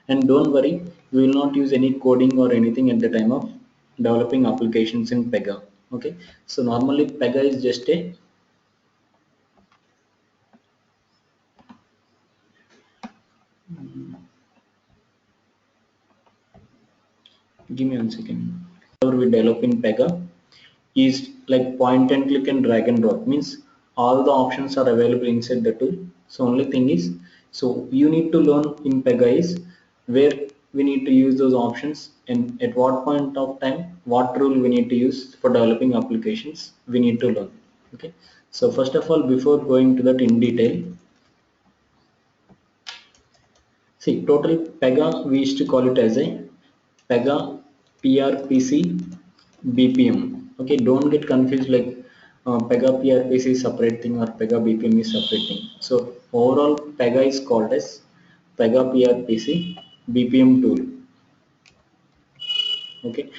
And don't worry, we will not use any coding or anything at the time of developing applications in Pega. Okay, so normally Pega is just a, give me 1 second. Whatever we develop in Pega is like point and click and drag and drop, means all the options are available inside the tool. So only thing is, so you need to learn in Pega is where we need to use those options and at what point of time what rule we need to use for developing applications we need to learn. Okay, so first of all, before going to that in detail, see total Pega we used to call it as a Pega PRPC BPM. Okay, don't get confused like Pega PRPC is separate thing or Pega BPM is separate thing. So overall Pega is called as Pega PRPC BPM tool. Okay,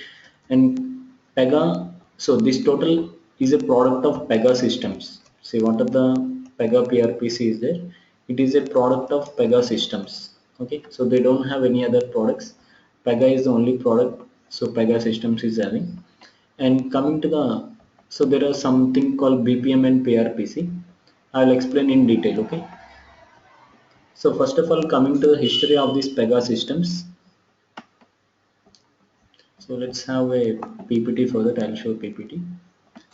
and Pega, so this total is a product of Pega systems. See what are the Pega PRPC is there, it is a product of Pega systems. Okay, so they don't have any other products, Pega is the only product, so Pega systems is having. And coming to the, so there are something called BPM and PRPC, I'll explain in detail. Okay, so first of all, coming to the history of these Pega systems, so let's have a PPT for that. I'll show PPT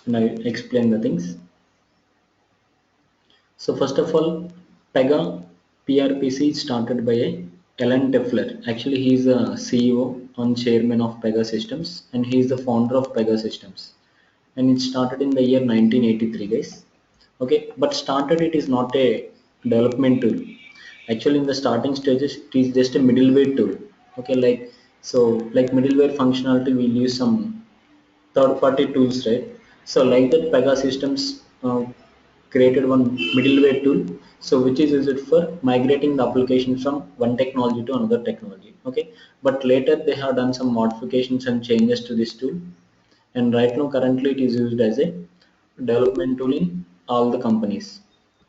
and I explain the things. So first of all, Pega PRPC started by a Alan Tefler. Actually, he is a CEO and chairman of Pega Systems, and he is the founder of Pega Systems. And it started in the year 1983, guys. Okay, but started it is not a development tool. Actually, in the starting stages, it is just a middleware tool. Okay, like so, like middleware functionality, we'll use some third-party tools, right? So like that, Pega Systems created one middleware tool, so which is used for migrating the application from one technology to another technology. Okay, but later they have done some modifications and changes to this tool, and right now currently it is used as a development tool in all the companies.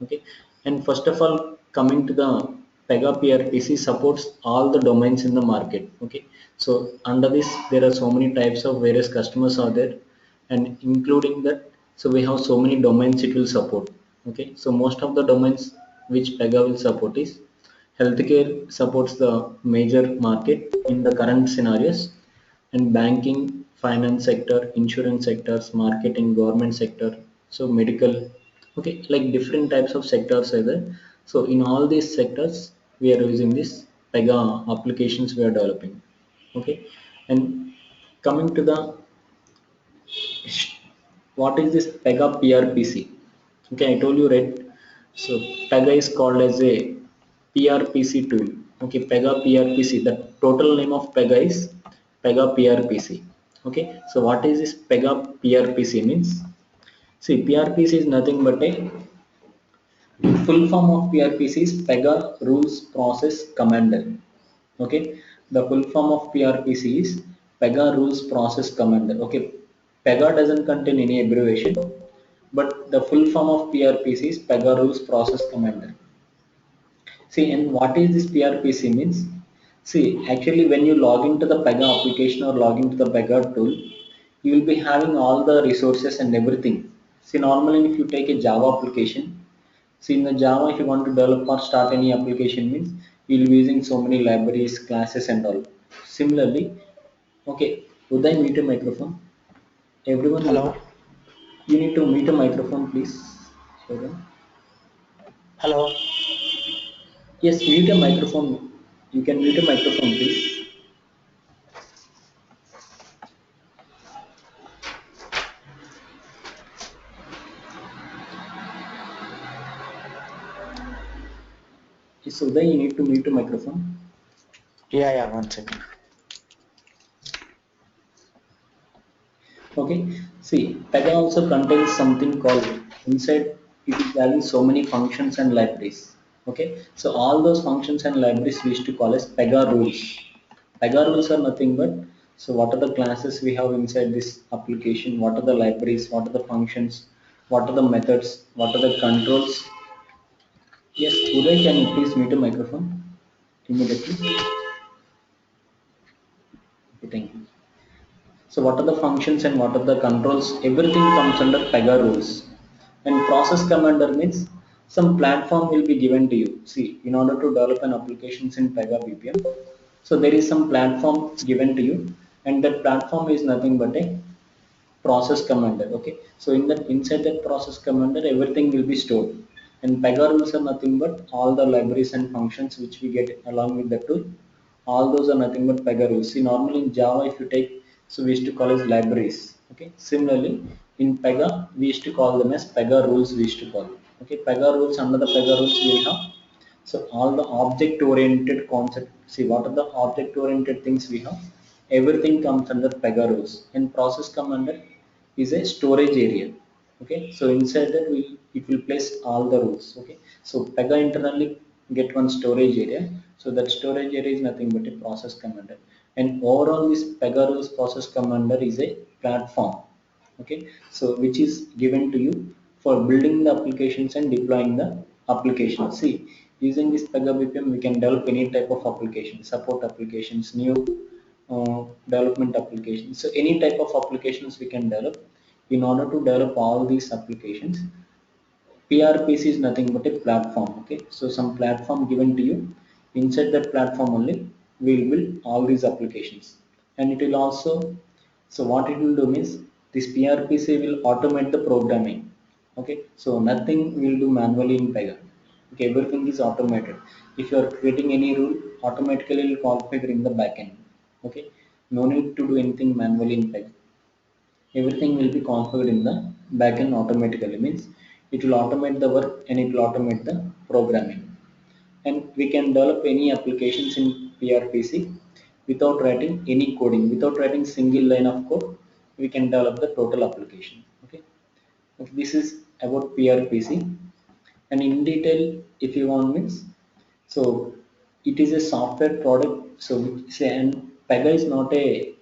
Okay, and first of all, coming to the Pega PRPC supports all the domains in the market. Okay, so under this there are so many types of various customers are there, and including that, so we have so many domains it will support. Okay, so most of the domains which Pega will support is healthcare supports the major market in the current scenarios, and banking, finance sector, insurance sectors, marketing, government sector, so medical. Okay, like different types of sectors are there. So in all these sectors, we are using this Pega applications we are developing. Okay, and coming to the, what is this Pega PRPC? Okay, I told you right. So Pega is called as a PRPC tool. Okay, Pega PRPC. The total name of Pega is Pega PRPC. Okay, so what is this Pega PRPC means? See, PRPC is nothing but a full form of PRPC is Pega Rules Process Commander. Okay, the full form of PRPC is Pega Rules Process Commander. Okay, Pega doesn't contain any abbreviation, but the full form of PRPC is Pega Rules Process Commander. See, and what is this PRPC means? See, actually, when you log into the Pega application or log into the Pega tool, you will be having all the resources and everything. See, normally, if you take a Java application, see in the Java, if you want to develop or start any application, means you will be using so many libraries, classes, and all. Similarly, okay, Uday, mute your microphone. Everyone, Hello. you need to mute a microphone, please. Sure. Hello. Yes, mute a microphone. You can mute a microphone, please. Yes, Uday, you need to mute a microphone. Yeah, 1 second. Okay. See, Pega also contains something called inside. It is having so many functions and libraries. Okay. So all those functions and libraries we used to call as Pega rules. Pega rules are nothing but, so what are the classes we have inside this application? What are the libraries? What are the functions? What are the methods? What are the controls? Yes, Uday, can you please mute a microphone immediately? Thank you. So what are the functions and what are the controls? Everything comes under Pega rules. And process commander means some platform will be given to you. See, in order to develop an applications in Pega BPM, so there is some platform given to you, and that platform is nothing but a process commander. Okay, so inside that process commander, everything will be stored. And Pega rules are nothing but all the libraries and functions which we get along with the tool. All those are nothing but Pega rules. See, normally in Java, if you take, so we used to call as libraries. Okay, similarly in Pega, we used to call them as Pega rules. We used to call. Okay, Pega rules, under the Pega rules we will have. So all the object-oriented concept. See, what are the object-oriented things we have? Everything comes under Pega rules. And process commander is a storage area. Okay, so inside that it will place all the rules. Okay, so Pega internally get one storage area. So that storage area is nothing but a process commander. And overall, this Pega rules process commander is a platform. Okay, so which is given to you for building the applications and deploying the application. See, using this Pega BPM, we can develop any type of application, support applications, new development applications. So any type of applications we can develop. In order to develop all these applications, PRPC is nothing but a platform. Okay, so some platform given to you. Inside that platform only, we will build all these applications, and it will also. So what it will do means this PRPC will automate the programming. Okay, so nothing will do manually in Pega. Okay, everything is automated. If you are creating any rule, automatically it will configure in the backend. Okay, no need to do anything manually in Pega. Everything will be configured in the backend automatically, means it will automate the work and it will automate the programming. And we can develop any applications in PRPC without writing any coding, without writing single line of code. We can develop the total application. Okay, okay, this is about PRPC. And in detail, if you want, means, so it is a software product. So say, and Pega is not a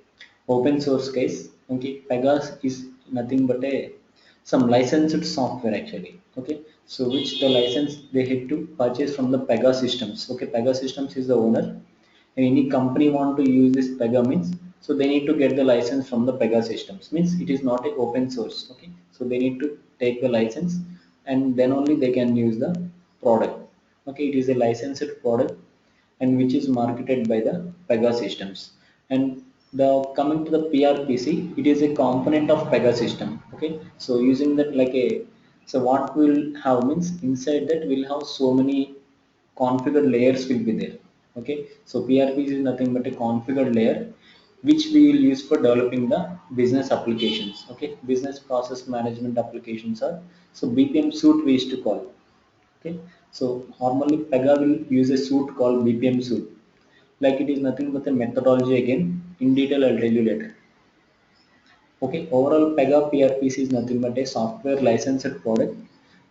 open source case. Okay, Pega is nothing but a some licensed software actually. Okay, so which the license they had to purchase from the Pega Systems. Okay, Pega Systems is the owner, and any company want to use this Pega means, so they need to get the license from the Pega Systems, means it is not a open source. Okay, so they need to take the license, and then only they can use the product. Okay, it is a licensed product, and which is marketed by the Pega Systems. And the coming to the PRPC, it is a component of Pega system. Okay, so using that like a, so what will have means, inside that we'll have so many configured layers will be there. Okay, so PRPC is nothing but a configured layer which we will use for developing the business applications. Okay, business process management applications are, so BPM suite we used to call. Okay, so normally Pega will use a suite called BPM suite. Like it is nothing but a methodology again. In detail, I'll tell you later. Okay, overall Pega PRPC is nothing but a software licensed product.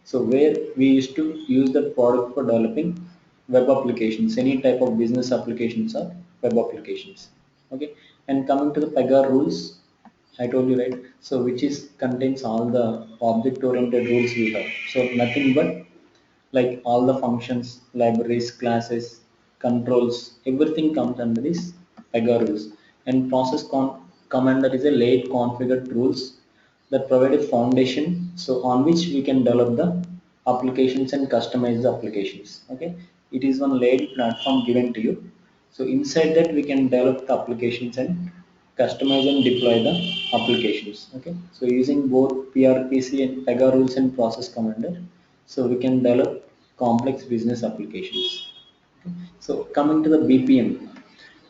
So where we used to use that product for developing web applications, any type of business applications or web applications. Okay, and coming to the Pega rules, I told you right. So which is contains all the object-oriented rules we have. So nothing but like all the functions, libraries, classes, controls, everything comes under this Pega rules. And commander is a laid configured rules that provide a foundation, so on which we can develop the applications and customize the applications. Okay, it is one laid platform given to you. So inside that we can develop the applications and customize and deploy the applications. Okay, so using both PRPC and Pega rules and process commander, so we can develop complex business applications. Okay. So coming to the BPM.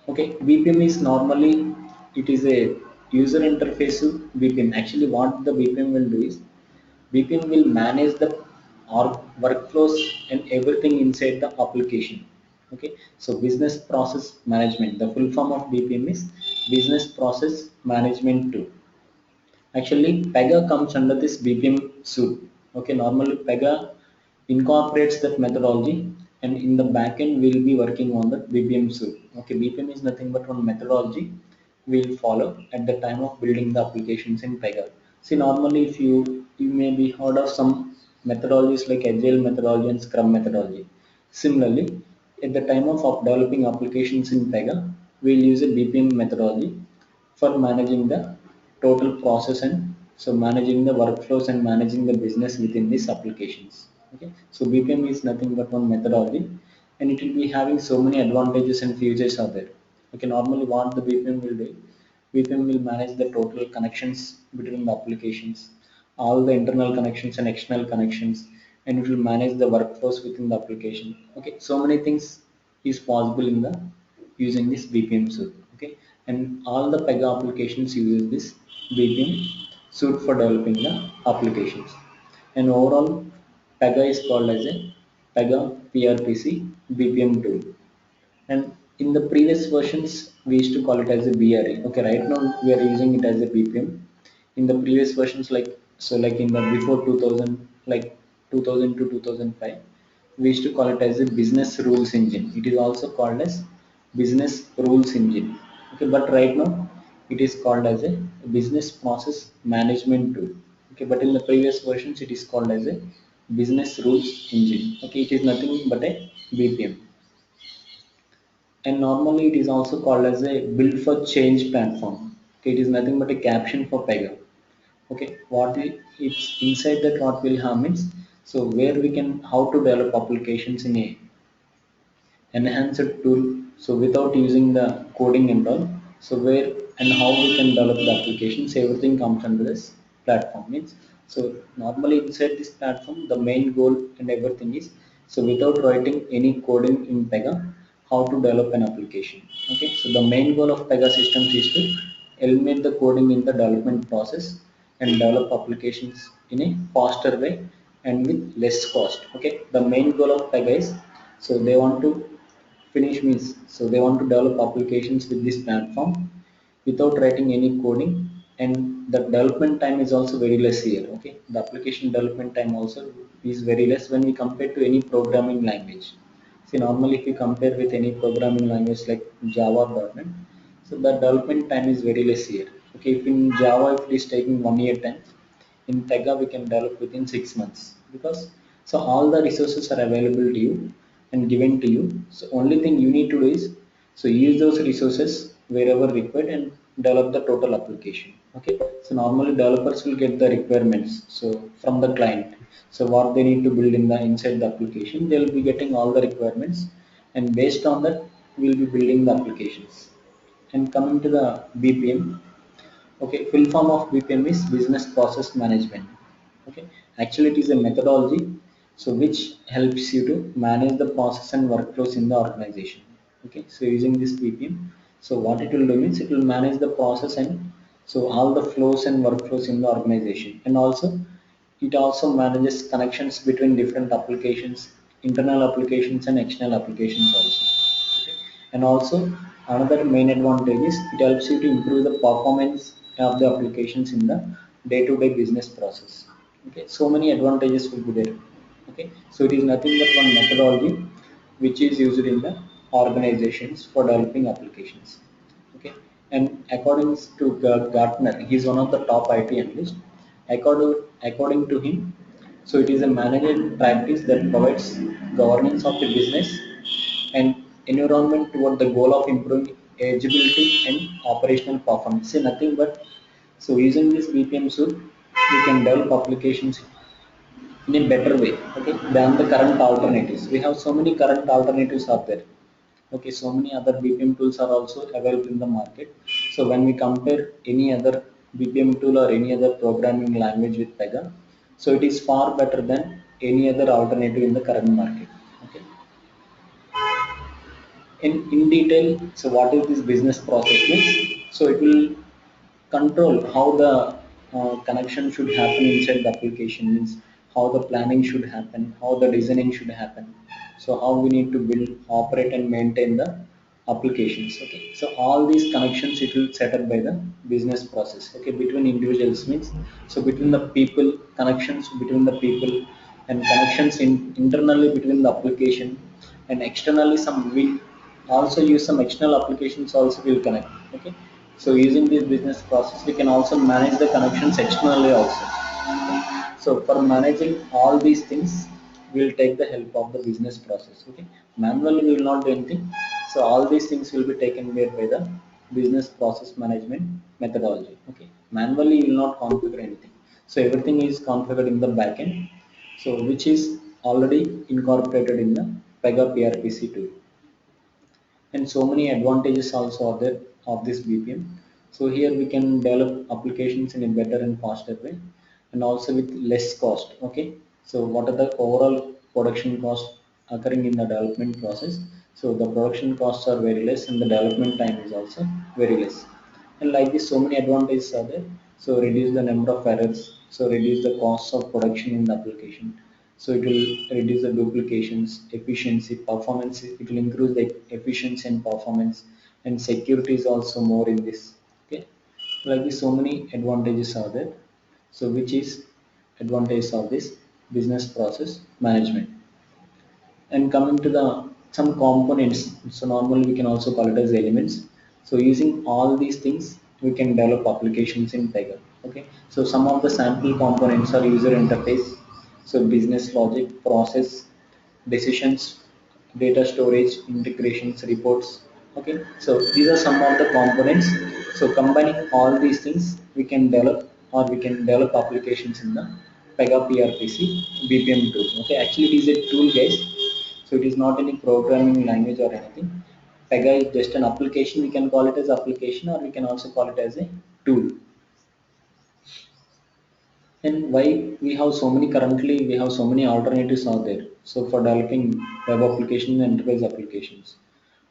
Okay, BPM is normally, it is a user interface to BPM. Actually, what the BPM will do is, BPM will manage the workflows and everything inside the application. Okay, so business process management. The full form of BPM is business process management tool. Actually, Pega comes under this BPM suite. Okay, normally Pega incorporates that methodology, and in the backend we'll be working on the BPM suite. Okay, BPM is nothing but one methodology we'll follow at the time of building the applications in Pega. See, normally if you may be heard of some methodologies like Agile methodology and Scrum methodology. Similarly, at the time of developing applications in Pega, we'll use a BPM methodology. for managing the total process and so managing the workflows and managing the business within these applications. Okay, so BPM is nothing but one methodology, and it will be having so many advantages and features are there. Okay, normally what the BPM will do, BPM will manage the total connections between the applications, all the internal connections and external connections, and it will manage the workflows within the application. Okay, so many things is possible in the using this BPM suite. Okay, and all the Pega applications uses this BPM suite for developing the applications. And overall, Pega is called as a Pega PRPC BPM tool. And in the previous versions, we used to call it as a BRE. Okay, right now we are using it as a BPM. In the previous versions, like in the before 2000, like 2000 to 2005, we used to call it as a business rules engine. It is also called as business rules engine. Okay, but right now it is called as a business process management tool. Okay, but in the previous versions, it is called as a business rules engine. Okay, it is nothing but a BPM. And normally it is also called as a build for change platform. Okay, it is nothing but a caption for Pega. Okay, it's inside that what will have means, so where we can how to develop applications in a enhanced tool, so without using the coding and all, so where and how we can develop the applications, everything comes under this platform means. So normally inside this platform the main goal and everything is, so without writing any coding in Pega, how to develop an application. Okay, so the main goal of Pega systems is to eliminate the coding in the development process and develop applications in a faster way and with less cost. Okay, the main goal of Pega is, so they want to finish means, so they want to develop applications with this platform without writing any coding, and the development time is also very less here. Okay, the application development time also is very less when we compare to any programming language. See, normally if we compare with any programming language like Java or .NET, so the development time is very less here. Okay, if in Java if it is taking 1 year time, in Pega we can develop within 6 months, because so all the resources are available to you and given to you. So only thing you need to do is, so use those resources wherever required and develop the total application. Okay, so normally developers will get the requirements so from the client, so what they need to build in the inside the application, they will be getting all the requirements, and based on that we'll be building the applications. And coming to the BPM, okay, full form of BPM is business process management. Okay, actually it is a methodology, so which helps you to manage the process and workflows in the organization. Okay, so using this BPM, so what it will do means it will manage the process and so all the flows and workflows in the organization, and also it also manages connections between different applications, internal applications and external applications also. Okay. And also another main advantage is it helps you to improve the performance of the applications in the day-to-day business process. Okay, so many advantages will be there. Okay, so it is nothing but one methodology which is used in the organizations for developing applications. Okay, and according to Gartner, he is one of the top IT analysts. According to him, so it is a managed practice that provides governance of the business and environment toward the goal of improving agility and operational performance. See, nothing but, so using this BPM suite, you can develop applications in a better way, okay, than the current alternatives. We have so many current alternatives out there. Okay, so many other BPM tools are also available in the market. So when we compare any other BPM tool or any other programming language with Pega, so it is far better than any other alternative in the current market. Okay, in detail, so what is this business process means? So it will control how the connection should happen inside the application, means how the planning should happen, how the designing should happen, so how we need to build, operate and maintain the applications. Okay, so all these connections it will set up by the business process. Okay, between individuals means, so between the people, connections between the people, and connections internally between the application, and externally some we also use some external applications also will connect. Okay, so using this business process we can also manage the connections externally also. So for managing all these things, we will take the help of the business process. Okay, manually we will not do anything. So all these things will be taken care by the business process management methodology. Okay, manually you will not configure anything, so everything is configured in the backend, so which is already incorporated in the Pega PRPC tool. And so many advantages also are there of this BPM. So here we can develop applications in a better and faster way, and also with less cost. Okay, so what are the overall production costs occurring in the development process? So the production costs are very less and the development time is also very less. And like this, so many advantages are there. So reduce the number of errors, so reduce the costs of production in the application, so it will reduce the duplications, efficiency, performance. It will increase the efficiency and performance, and security is also more in this. Okay, like this, so many advantages are there. So which is advantage of this business process management. And coming to the some components, so normally we can also call it as elements. So using all these things we can develop applications in Pega. Okay, so some of the sample components are user interface, so business logic, process, decisions, data storage, integrations, reports. Okay, so these are some of the components. So combining all these things we can develop, or we can develop applications in the Pega PRPC BPM tool. Okay, actually it is a tool, guys, so it is not any programming language or anything. Pega is just an application. We can call it as application, or we can also call it as a tool. And why we have so many, currently we have so many alternatives out there. So for developing web applications and enterprise applications.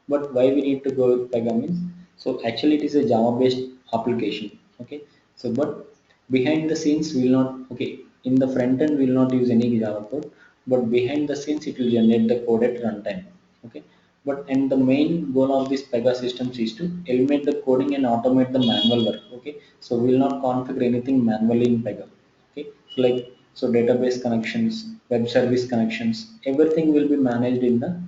But why we need to go with Pega means, so actually it is a Java based application. Okay. So but behind the scenes we will not, okay, in the front end we will not use any Java code, but behind the scenes it will generate the code at runtime. Okay. But and the main goal of this Pega systems is to eliminate the coding and automate the manual work. Okay. So we will not configure anything manually in Pega. Okay, so like, so database connections, web service connections, everything will be managed in the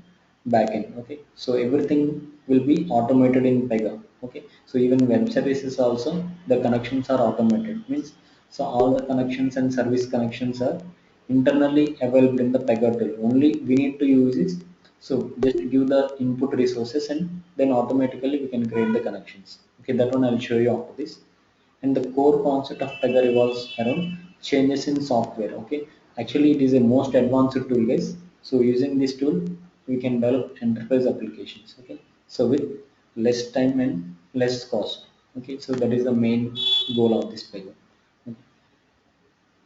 backend. Okay, so everything will be automated in Pega. Okay, so even web services also, the connections are automated, means, so all the connections and service connections are internally available in the Pega tool. Only we need to use is, so just give the input resources and then automatically we can create the connections. Okay, that one I'll show you after this. And the core concept of Pega revolves around changes in software. Okay, actually it is a most advanced tool, guys. So using this tool we can develop enterprise applications. Okay, so with less time and less cost. Okay, so that is the main goal of this Pega.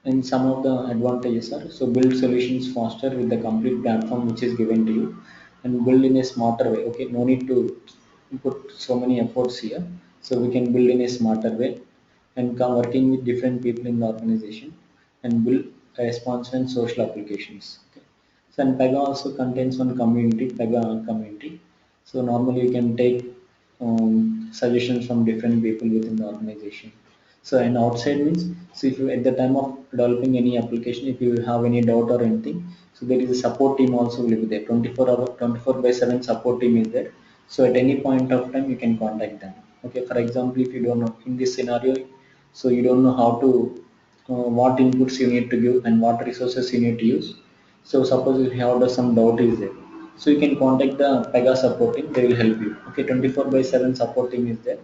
And some of the advantages are, so build solutions faster with the complete platform which is given to you, and build in a smarter way. Okay, no need to put so many efforts here, so we can build in a smarter way and come working with different people in the organization and build responsive and social applications. Okay, so and Pega also contains one community, Pega community. So normally you can take suggestions from different people within the organization. So and outside means, so if you at the time of developing any application, if you have any doubt or anything, so there is a support team also will be there. 24 by 7 support team is there. So at any point of time you can contact them. Okay, for example, if you don't know in this scenario, so you don't know how to what inputs you need to give and what resources you need to use. So suppose if you have some doubt is there, so you can contact the Pega support team. They will help you. Okay, 24 by 7 support team is there.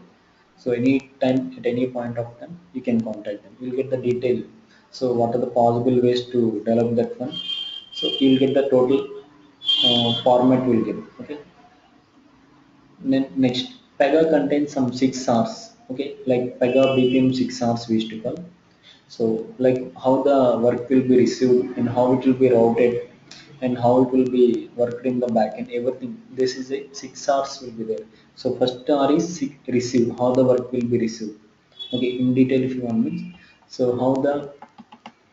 So any time at any point of time you can contact them. You'll get the detail. So what are the possible ways to develop that one? So you'll get the total format will get. Okay. Next, Pega contains some 6 Rs. Okay, like Pega BPM 6 Rs we used to call. So like how the work will be received and how it will be routed and how it will be worked in the backend, everything. This is a 6 Rs will be there. So first R is receive, how the work will be received. Okay, in detail if you want me. So how the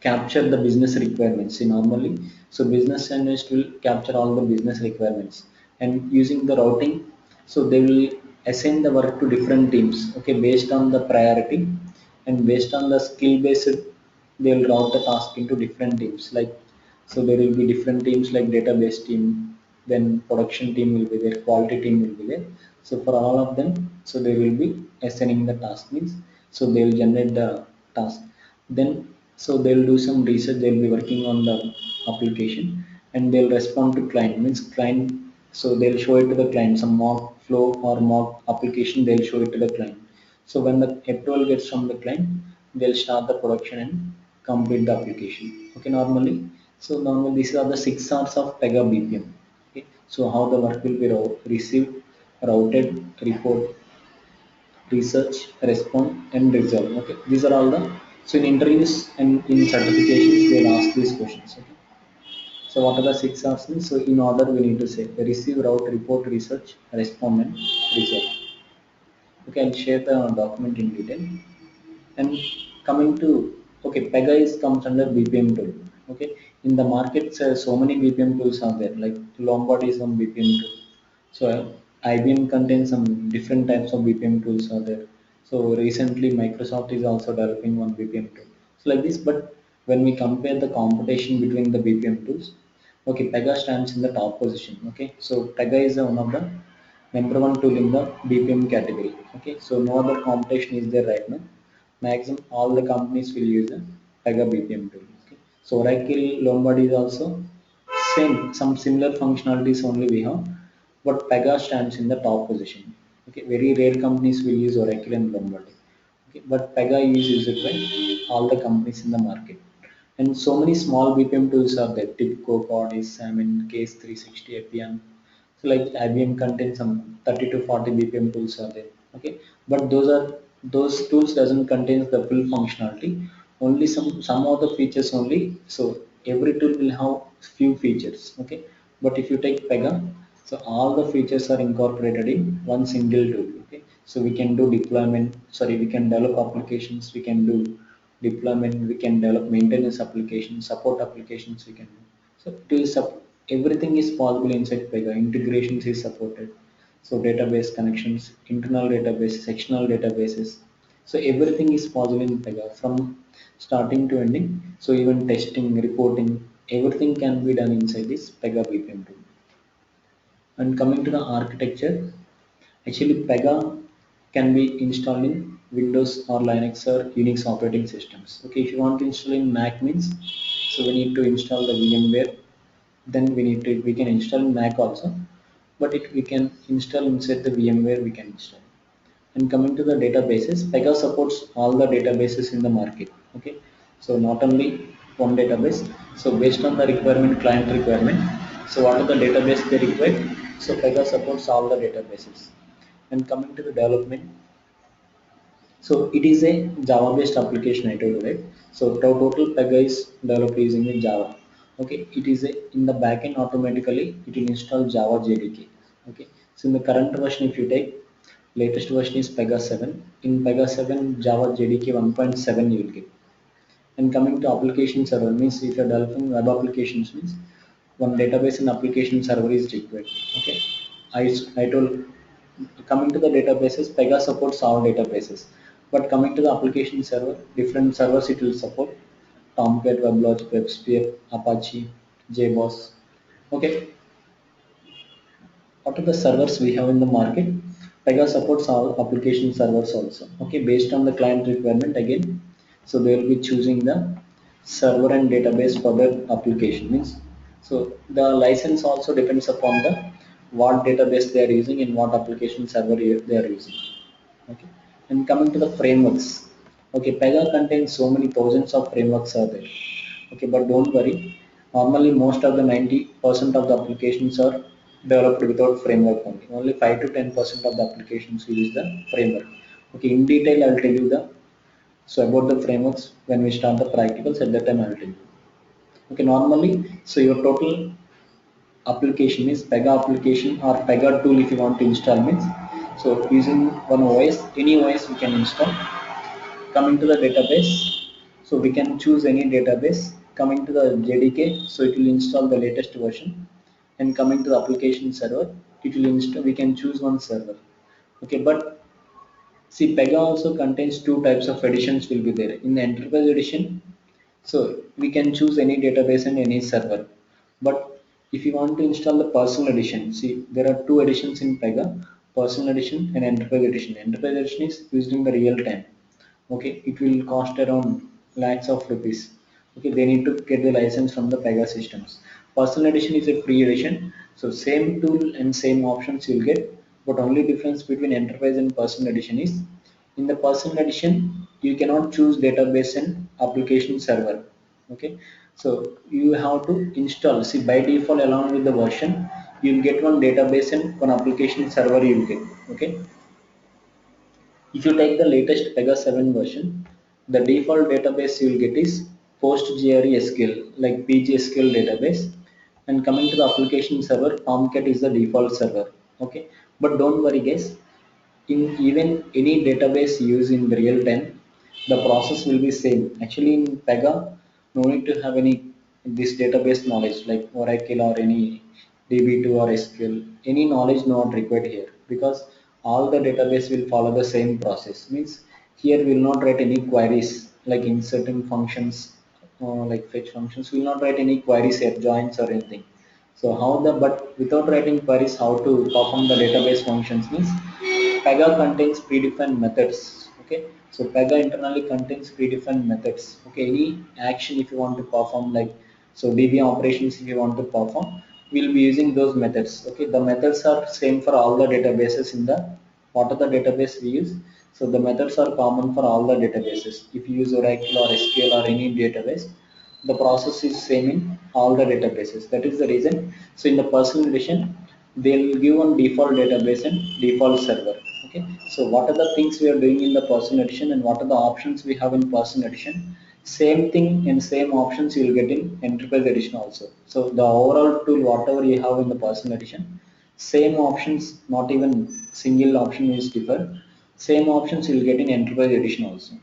capture the business requirements. See, normally, so business analyst will capture all the business requirements, and using the routing, so they will assign the work to different teams. Okay, based on the priority and based on the skill based, they will route the task into different teams. Like, so there will be different teams like database team, then production team will be there, quality team will be there. So for all of them, so they will be assigning the task, means, so they will generate the task. Then so they'll do some research, they'll be working on the application and they'll respond to client, means client, so they'll show it to the client, some mock flow or mock application, they'll show it to the client. So when the approval gets from the client, they'll start the production and complete the application. Okay, normally. So normally these are the 6 hours of Pega BPM. Okay, so how the work will be received, routed, report, research, respond, and resolve. Okay, these are all the, so in interviews and in certifications they'll ask these questions. Okay, so what are the 6 options? So in order we need to say receive, route, report, research, respond, and resolve. Okay, I'll share the document in detail. And coming to, okay, Pega is comes under BPM tool. Okay, in the market so many BPM tools are there, like Lombard is one BPM tool. So IBM contains some different types of BPM tools are there. So recently Microsoft is also developing one BPM tool. So like this, but when we compare the competition between the BPM tools, okay, Pega stands in the top position. Okay, so Pega is one of the number one tool in the BPM category. Okay, so no other competition is there right now. Maximum all the companies will use the Pega BPM tool. Okay, so Oracle Lombard is also same, some similar functionalities only we have, but Pega stands in the top position. Okay, very rare companies will use Oracle and Lombard. Okay, but Pega is used by all the companies in the market. And so many small BPM tools are there. TIBCO, Cordis, Salmon, Case 360, Epian. So like IBM contains some 30 to 40 BPM tools are there. Okay, but those tools doesn't contain the full functionality. Only some of the features only. So every tool will have few features. Okay, but if you take Pega, so all the features are incorporated in one single tool. Okay, so we can do deployment. Sorry, we can develop applications. We can do deployment. We can develop maintenance applications, support applications. We can do. So it is everything is possible inside Pega. Integrations is supported. So database connections, internal database, sectional databases. So everything is possible in Pega from starting to ending. So even testing, reporting, everything can be done inside this Pega BPM tool. And coming to the architecture, actually Pega can be installed in Windows or Linux or Unix operating systems. Okay, if you want to install in Mac means, so we need to install the VMware. Then we can install in Mac also, but we can install inside the VMware. We can install. And coming to the databases, Pega supports all the databases in the market. Okay, so not only one database. So based on the requirement, client requirement. So what are the database they require? So Pega supports all the databases. And coming to the development, so it is a Java based application, I told you, right? So the total Pega is developed using the Java. Okay, it is a, in the backend automatically it will install Java JDK. Okay, so in the current version, if you take latest version is Pega 7. In Pega 7 Java JDK 1.7 you will get. And coming to application server means if you are developing web applications means one database and application server is required. Okay, I told, coming to the databases, Pega supports all databases. But coming to the application server, different servers it will support. Tomcat, WebLogic, WebSphere, Apache, JBoss. Okay, what are the servers we have in the market? Pega supports all application servers also. Okay, based on the client requirement again. So they will be choosing the server and database for their application means. So the license also depends upon the what database they are using and what application server they are using. Okay, and coming to the frameworks. Okay, Pega contains so many thousands of frameworks are there. Okay, but don't worry, normally most of the 90% of the applications are developed without framework only 5 to 10% of the applications use the framework. Okay, in detail I'll tell you the, so about the frameworks when we start the practicals, at that time I'll tell you. Okay, normally, so your total application is Pega application or Pega tool if you want to install means, so using one OS, any OS we can install. Coming to the database, so we can choose any database. Coming to the JDK, so it will install the latest version. And coming to the application server, it will install, we can choose one server. Okay, but see, Pega also contains two types of editions will be there. In the enterprise edition, so we can choose any database and any server. But if you want to install the personal edition, see there are two editions in Pega, personal edition and enterprise edition. Enterprise edition is used in the real time. Okay, it will cost around lakhs of rupees. Okay, they need to get the license from the Pega systems. Personal edition is a free edition, so same tool and same options you'll get, but only difference between enterprise and personal edition is in the personal edition you cannot choose database and application server. Okay, so you have to install, see, by default along with the version you'll get one database and one application server you'll get. Okay, if you take the latest Pega 7 version, the default database you will get is PostgreSQL, like PGSQL database. And coming to the application server, Tomcat is the default server. Okay, but don't worry, guys. In even any database used in the real time, the process will be same. Actually, in Pega, no need to have any this database knowledge like Oracle or any DB2 or SQL. Any knowledge not required here because all the database will follow the same process. Means here we will not write any queries like inserting functions or like fetch functions. We will not write any queries here, joins or anything. So how the, but without writing queries, how to perform the database functions means Pega contains predefined methods. Okay, so Pega internally contains predefined methods. Okay, any action if you want to perform, like so DB operations if you want to perform, we'll be using those methods. Okay, the methods are same for all the databases in the what are the database we use. So the methods are common for all the databases. If you use Oracle or SQL or any database, the process is same in all the databases. That is the reason. So in the personal edition, they'll give one default database and default server. Okay, so what are the things we are doing in the personal edition and what are the options we have in personal edition? Same thing and same options you will get in enterprise edition also. So the overall tool, whatever you have in the personal edition, same options, not even single option is differ. Same options you will get in enterprise edition also.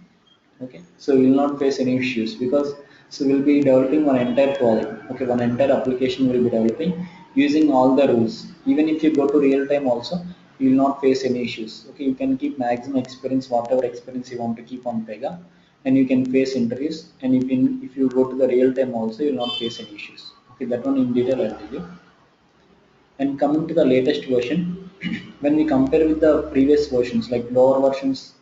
Okay, so we will not face any issues because so we'll be developing one entire project. Okay, one entire application will be developing using all the rules. Even if you go to real time also, you will not face any issues. Okay, you can keep maximum experience, whatever experience you want to keep on Pega, and you can face interviews. And if you go to the real time also, you will not face any issues. Okay, that one in detail I'll tell you. And coming to the latest version, when we compare with the previous versions, like lower versions,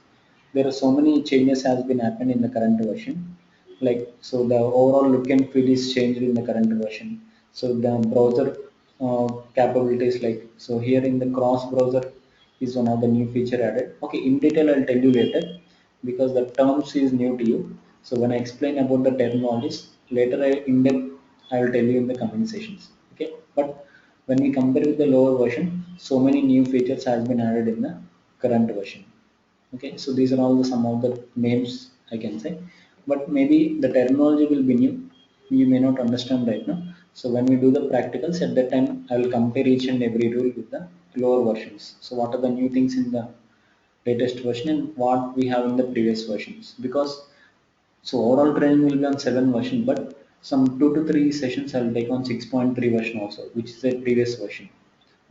there are so many changes has been happened in the current version. Like so, the overall look and feel is changed in the current version. So the browser capabilities, like so here in the cross browser is one of the new feature added. Okay, in detail I'll tell you later because the terms is new to you. So when I explain about the terminologies later, in depth I will tell you in the comment sessions. Okay, but when we compare with the lower version, so many new features has been added in the current version. Okay, so these are all the some of the names I can say, but maybe the terminology will be new. You may not understand right now. So when we do the practicals at that time, I will compare each and every rule with the lower versions. So what are the new things in the latest version and what we have in the previous versions? Because so overall training will be on 7 version, but some 2 to 3 sessions I will take on 6.3 version also, which is the previous version.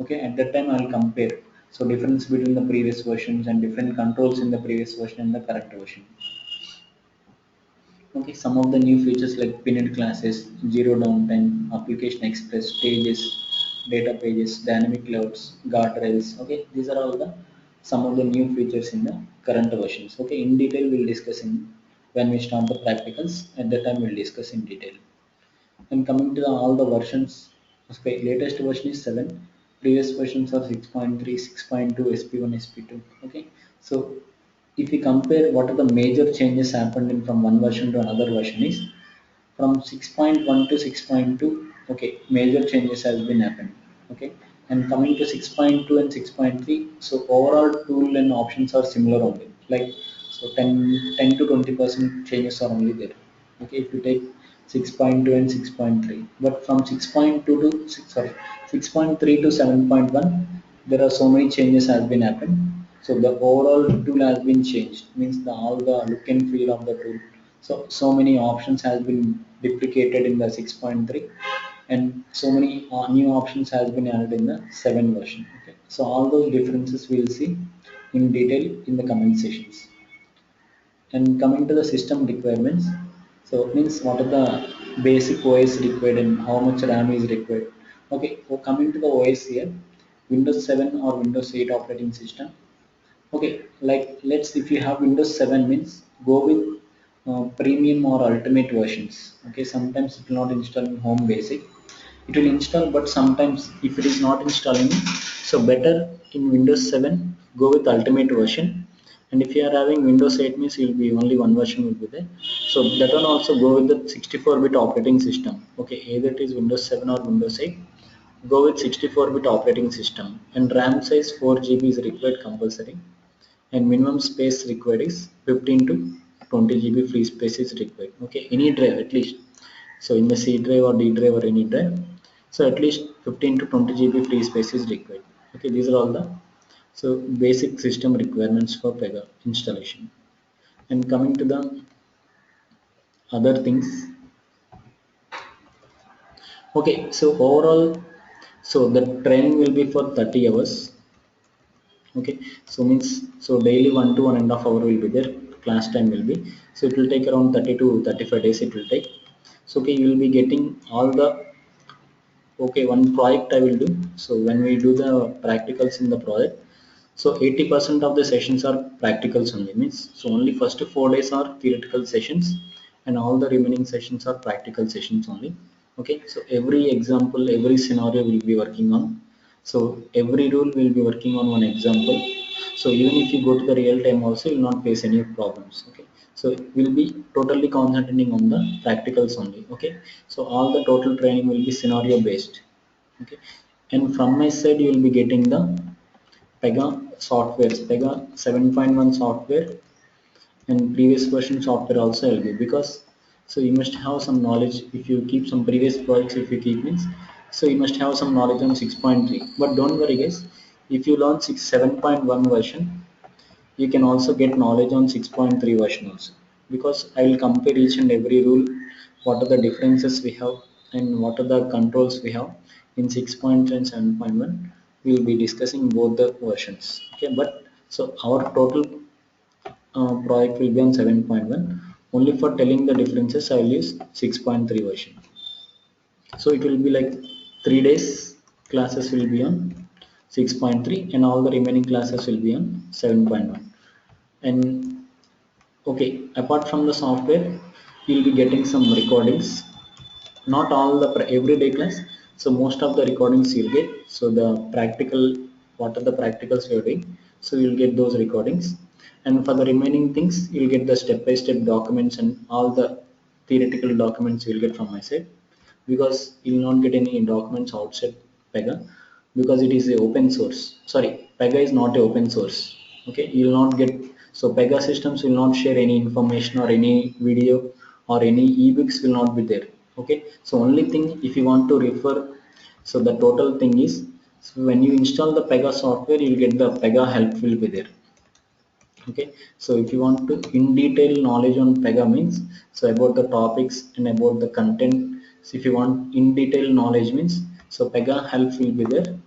Okay, at that time I will compare. So difference between the previous versions and different controls in the previous version and the current version. Okay, some of the new features like pinned classes, zero downtime, application express, stages, data pages, dynamic layouts, guardrails. Okay, these are all the some of the new features in the current versions. Okay, in detail we'll discuss in when we start the practicals. At that time we'll discuss in detail. And coming to all the versions, okay, latest version is 7. Previous versions are 6.3, 6.2, SP1, SP2. Okay, so if we compare what are the major changes happened in from one version to another version is from 6.1 to 6.2. Okay, major changes has been happened. Okay, and coming to 6.2 and 6.3, so overall tool and options are similar only, like so 10 to 20% changes are only there. Okay, if you take 6.2 and 6.3, but from 6.2 to 6, sorry, 6.3 to 7.1, there are so many changes has been happened. So the overall tool has been changed, means the all the look and feel of the tool. So many options has been deprecated in the 6.3, and so many new options has been added in the 7 version. Okay, so all those differences we'll see in detail in the comment sessions. And coming to the system requirements, so it means what are the basic OS required and how much RAM is required. Okay, so coming to the OS here, Windows 7 or Windows 8 operating system. Okay, like let's, if you have Windows 7 means go with premium or ultimate versions. Okay, sometimes it will not install in home basic. it will install, but sometimes if it is not installing, so better in Windows 7 go with ultimate version. And if you are having Windows 8 means you'll be only one version will be there, so that one also go with the 64-bit operating system. Okay, either it is Windows 7 or Windows 8, go with 64-bit operating system. And RAM size 4 GB is required compulsory, and minimum space required is 15 to 20 GB free space is required. Okay, any drive at least, so in the C drive or D drive or any drive, so at least 15 to 20 GB free space is required. Okay, these are all the so basic system requirements for Pega installation. And coming to the other things, okay, so overall, so the training will be for 30 hours. Okay, so means, so daily 1 to 1.5 hour will be there, class time will be, so it will take around 30 to 35 days it will take. So okay, you will be getting all the, okay, one project I will do. So when we do the practicals in the project, so 80% of the sessions are practicals only, means so only first 4 days are theoretical sessions, and all the remaining sessions are practical sessions only. Okay, so every example, every scenario will be working on, so every rule will be working on one example. So even if you go to the real time also, you will not face any problems. Okay, so we'll be totally concentrating on the practicals only. Okay, so all the total training will be scenario based. Okay, and from my side you will be getting the Pega software, Pega 7.1 software, and previous version software also will be, because so you must have some knowledge. If you keep some previous projects, if you keep means, so you must have some knowledge on 6.3. But don't worry guys, if you learn 7.1 version, you can also get knowledge on 6.3 version also, because I will compare each and every rule, what are the differences we have and what are the controls we have in 6.3 and 7.1. We will be discussing both the versions. Okay, but so our total project will be on 7.1. Only for telling the differences I will use 6.3 version. So it will be like 3 days classes will be on 6.3, and all the remaining classes will be on 7.1. And okay, apart from the software, you'll be getting some recordings, not all the everyday class, so most of the recordings you'll get. So the practical, what are the practicals you're doing, so you'll get those recordings. And for the remaining things, you'll get the step-by-step documents and all the theoretical documents you'll get from my side, because you'll not get any documents outside Pega, because it is a open source. Sorry, Pega is not a open source. Okay, you'll not get, so Pega systems will not share any information or any video or any ebooks will not be there. Okay, so only thing, if you want to refer, so the total thing is, so when you install the Pega software, you'll get the Pega help will be there. Okay, so if you want to in detail knowledge on Pega means, so about the topics and about the content, so if you want in detail knowledge means, so Pega help will be there,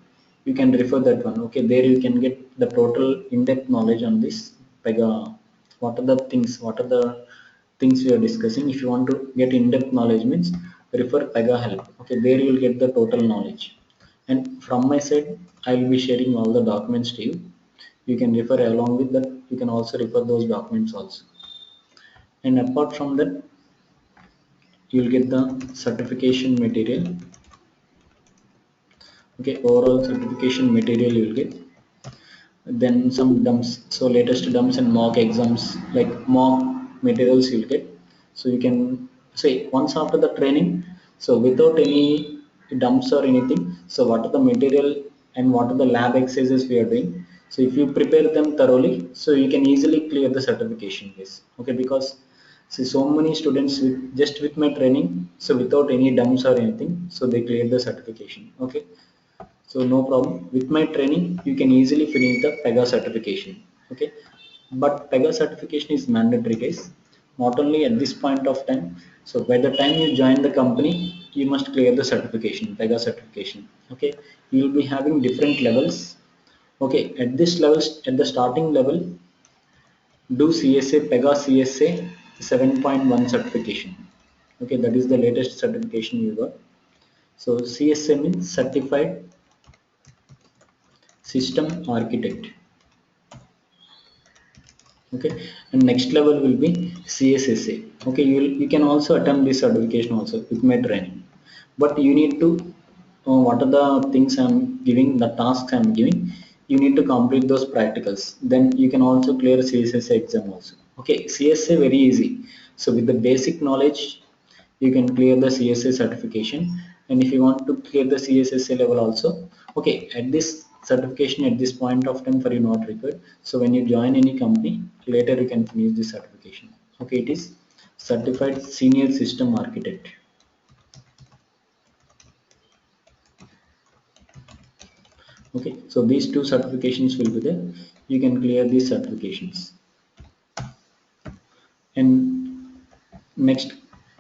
you can refer that one. Okay, there you can get the total in-depth knowledge on this Pega, what are the things, what are the things we are discussing. If you want to get in-depth knowledge means, refer Pega help. Okay, there you will get the total knowledge. And from my side, I will be sharing all the documents to you. You can refer along with that, you can also refer those documents also. And apart from that, you will get the certification material. Okay, overall certification material you will get. Then some dumps, so latest dumps and mock exams, like mock materials you'll get. So you can say once after the training, so without any dumps or anything, so what are the material and what are the lab exercises we are doing, so if you prepare them thoroughly, so you can easily clear the certification case. Okay, because see, so many students with just with my training, so without any dumps or anything, so they clear the certification. Okay, so no problem, with my training you can easily finish the Pega certification. Okay, but Pega certification is mandatory guys, not only at this point of time, so by the time you join the company, you must clear the certification, Pega certification. Okay, you will be having different levels. Okay, at this level, at the starting level, do CSA, Pega CSA 7.1 certification. Okay, that is the latest certification you got. So CSA means certified system architect. Okay, and next level will be CSSA. Okay, you can also attempt this certification also with my training, but you need to what are the things I'm giving, the tasks I'm giving, you need to complete those practicals. Then you can also clear CSSA exam also. Okay, CSA very easy. So with the basic knowledge, you can clear the CSA certification. And if you want to clear the CSSA level also, okay, at this certification at this point of time for you not required. So when you join any company, later you can finish this certification. Okay, it is certified senior system architect. Okay, so these two certifications will be there. You can clear these certifications. And next,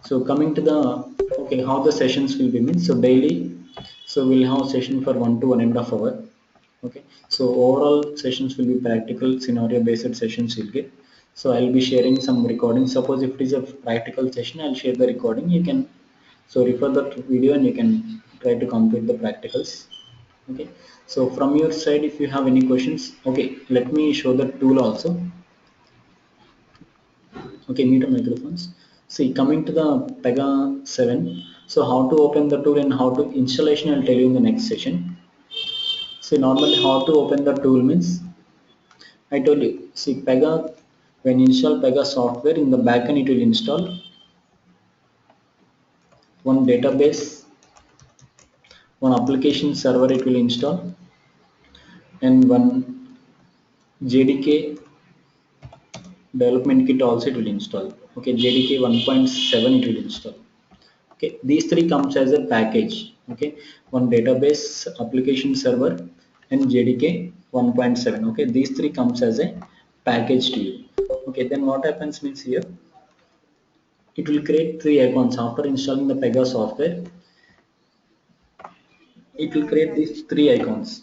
so coming to the, okay, how the sessions will be means. So daily, so we'll have session for 1 to 1.5 hours. Okay, so overall sessions will be practical scenario based sessions you'll get. So I'll be sharing some recordings. Suppose if it is a practical session, I'll share the recording. You can so refer that video and you can try to complete the practicals. Okay, so from your side, if you have any questions, okay, let me show the tool also. Okay, mute on microphones. See, coming to the Pega 7, so how to open the tool and how to installation, I'll tell you in the next session. See, normally how to open the tool means, I told you, see, Pega, when you install Pega software, in the backend it will install one database, one application server it will install, and one JDK development kit also it will install. Okay, JDK 1.7 it will install. Okay, these three comes as a package. Okay, one database, application server, and JDK 1.7. Okay, these three comes as a package to you. Okay, then what happens means here, it will create three icons after installing the Pega software. It will Yeah, create these Rajesh. three icons.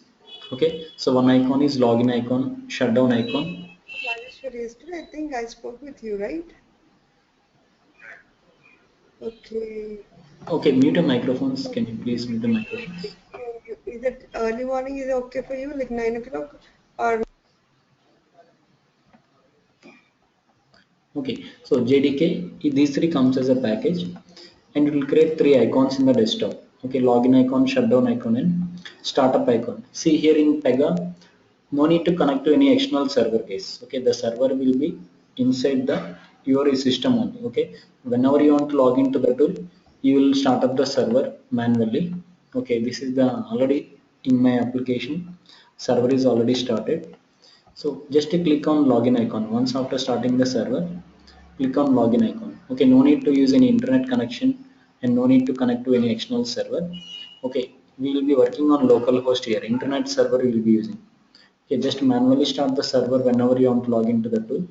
Okay, so one icon is login icon, shutdown icon. Rajeshwar, yesterday I think I spoke with you, right? Okay. Okay, mute your microphones. Can you please mute the microphones? Is it early morning is okay for you, like 9 o'clock? Or Okay, so JDK, these three comes as a package and it will create three icons in the desktop. Okay, login icon, shutdown icon, and startup icon. See here in Pega, no need to connect to any external server case. Okay, the server will be inside the your system only. Okay, whenever you want to log into the tool, you will start up the server manually. Okay, this is the already in my application. Server is already started. So just click on login icon. Once after starting the server, click on login icon. Okay, no need to use any internet connection and no need to connect to any external server. Okay, we will be working on local host here. Internet server we will be using. Okay, just manually start the server whenever you want to log into the tool,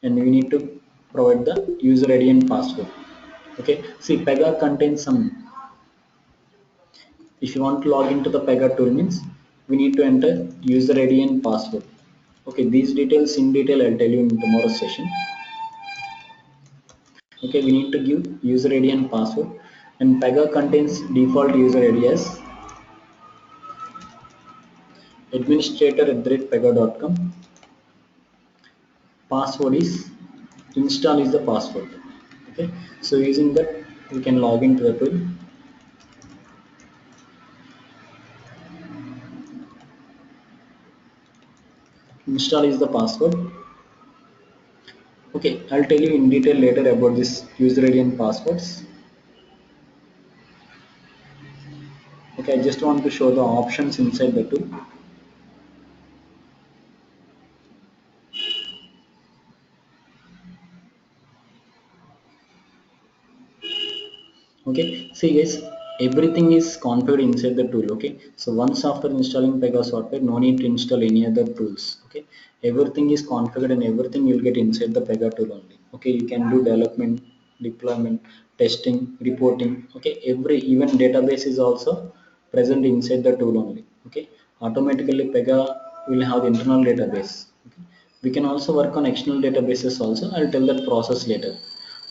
and we need to provide the user ID and password. Okay, see, Pega contains some. If you want to log into the Pega tool means, we need to enter user ID and password. Okay, these details in detail I'll tell you in tomorrow's session. Okay, we need to give user ID and password, and Pega contains default user ID as administrator@pega.com. Password is install is the password. Okay, so using that we can log into the tool. Install is the password. Okay, I'll tell you in detail later about this user ID and passwords. Okay, I just want to show the options inside the tool. Okay, see guys, everything is configured inside the tool. Okay, so once after installing Pega software, no need to install any other tools. Okay, everything is configured and everything you'll get inside the Pega tool only. Okay, you can do development, deployment, testing, reporting. Okay, every even database is also present inside the tool only. Okay, automatically Pega will have the internal database. Okay, we can also work on external databases also. I'll tell that process later.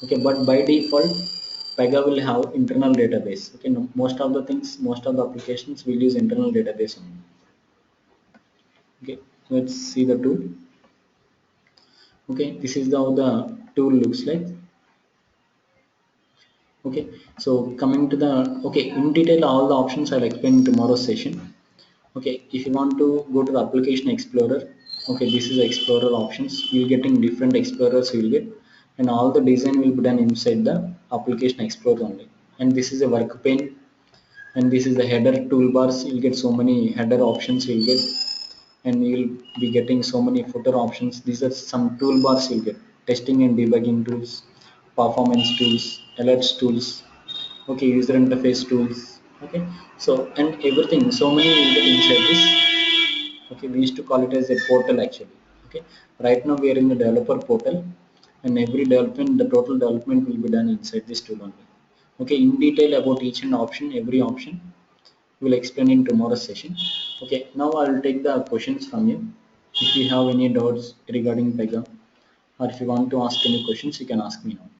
Okay, but by default Pega will have internal database. Okay, no, most of the things, most of the applications will use internal database only. Okay, let's see the tool. Okay, this is how the tool looks like. Okay, so coming to the, okay, in detail all the options I'll explain in tomorrow's session. Okay, if you want to go to the application explorer, okay, this is the explorer options. You'll getting different explorers you'll get, and all the design will be done inside the application explorer only. And this is a work pane, and this is the header toolbars. You'll get so many header options you'll get, and you'll be getting so many footer options. These are some toolbars you'll get: testing and debugging tools, performance tools, alerts tools, okay, user interface tools. Okay, so and everything, so many you get inside this. Okay, we used to call it as a portal actually. Okay, right now we are in the developer portal, and every development, the total development will be done inside this tool only. Okay, in detail about each and option, every option we'll explain in tomorrow's session. Okay, now I'll take the questions from you. If you have any doubts regarding Pega, or if you want to ask any questions, you can ask me now.